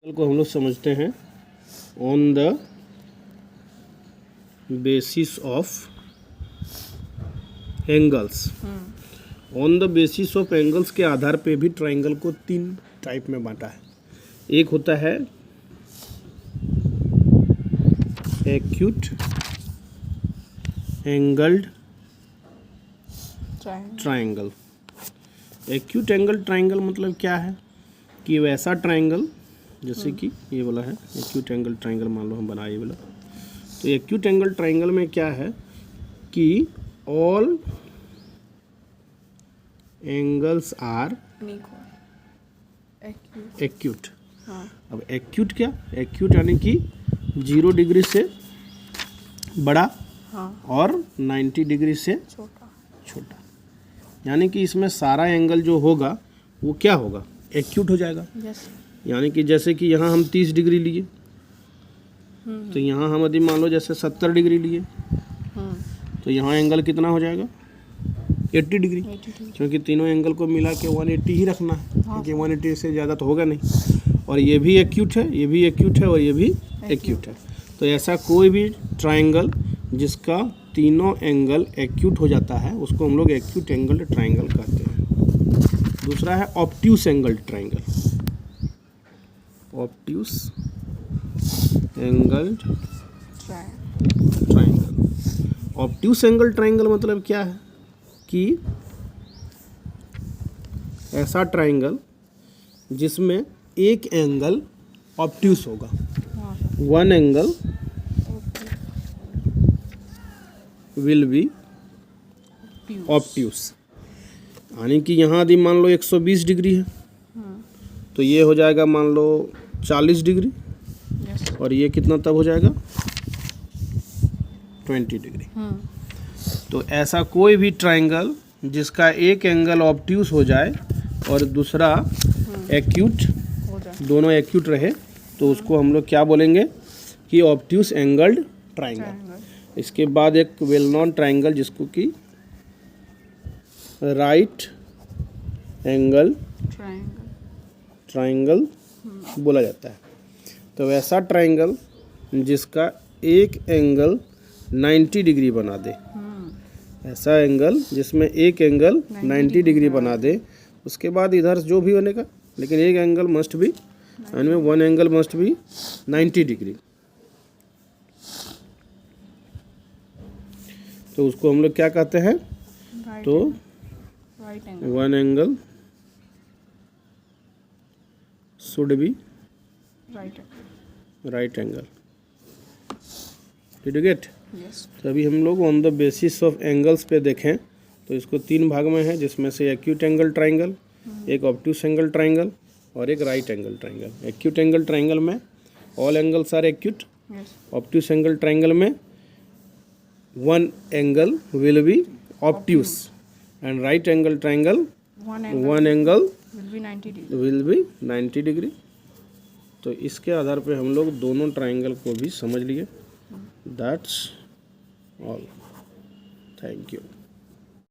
को हम लोग समझते हैं on the basis of angles. On the basis of angles के आधार पे भी ट्राइंगल को 3 टाइप में बांटा है। एक होता है acute angled triangle. Acute angle triangle मतलब क्या है कि वैसा ट्राइंगल जैसे कि ये वाला है एक्यूट एंगल ट्राइंगल, मान लो हम बनाए ये वाला। तो एक्यूट एंगल ट्राइंगल में क्या है कि ऑल एंगल्स आर एक्यूट। अब एक्यूट क्या, एक्यूट यानी कि 0 डिग्री से बड़ा और 90 डिग्री से छोटा, यानी कि इसमें सारा एंगल जो होगा वो क्या होगा, एक्यूट हो जाएगा। यानी कि जैसे कि यहाँ हम 30 डिग्री लिए तो यहाँ हम यदि मान लो जैसे 70 डिग्री लिए तो यहाँ एंगल कितना हो जाएगा, 80 डिग्री, क्योंकि तीनों एंगल को मिला के 180 ही रखना है, क्योंकि 180 से ज़्यादा तो होगा नहीं। और ये भी एक्यूट है, ये भी एक्यूट है और ये भी एक्यूट है। तो ऐसा कोई भी ट्राइंगल जिसका तीनों एंगल एक्यूट हो जाता है उसको हम लोग एक्यूट एंगल ट्राइंगल कहते हैं। दूसरा है obtuse angle triangle. Obtuse angle triangle. Obtuse angle triangle मतलब क्या है कि ऐसा ट्राइंगल जिसमें एक एंगल ऑब्ट्यूस होगा, one angle will be obtuse. यानी कि यहाँ यदि मान लो 120 डिग्री है तो ये हो जाएगा मान लो 40 डिग्री और ये कितना तब हो जाएगा 20 डिग्री। तो ऐसा कोई भी ट्राइंगल जिसका एक एंगल ऑब्ट्यूस हो जाए और दूसरा एक्यूट, दोनों एक्यूट रहे तो उसको हम लोग क्या बोलेंगे कि ऑब्ट्यूस एंगल्ड ट्राइंगल। इसके बाद एक वेल नोन ट्राइंगल जिसको कि राइट एंगल ट्राइंगल बोला जाता है। तो वैसा ट्राइंगल जिसका एक एंगल 90 डिग्री बना दे, ऐसा एंगल जिसमें एक एंगल 90 डिग्री बना दे, उसके बाद इधर जो भी बनेगा लेकिन एक एंगल मस्ट भी, यानी वन एंगल मस्ट भी 90 डिग्री। तो उसको हम लोग क्या कहते हैं, तो one angle should be right angle. Did you get? तो अभी हम लोग on the basis of angles पे देखें तो इसको 3 भाग में है, जिसमें से एक्यूट एंगल ट्राइंगल, एक ऑब्ट्यूस एंगल ट्राइंगल और एक right angle triangle. Acute angle triangle में all angles are acute. Obtuse angle triangle में one angle will be obtuse and right angle triangle one angle will be 90 degree. तो इसके आधार पे हम लोग दोनों ट्राइंगल को भी समझ लिए। That's all. Thank you.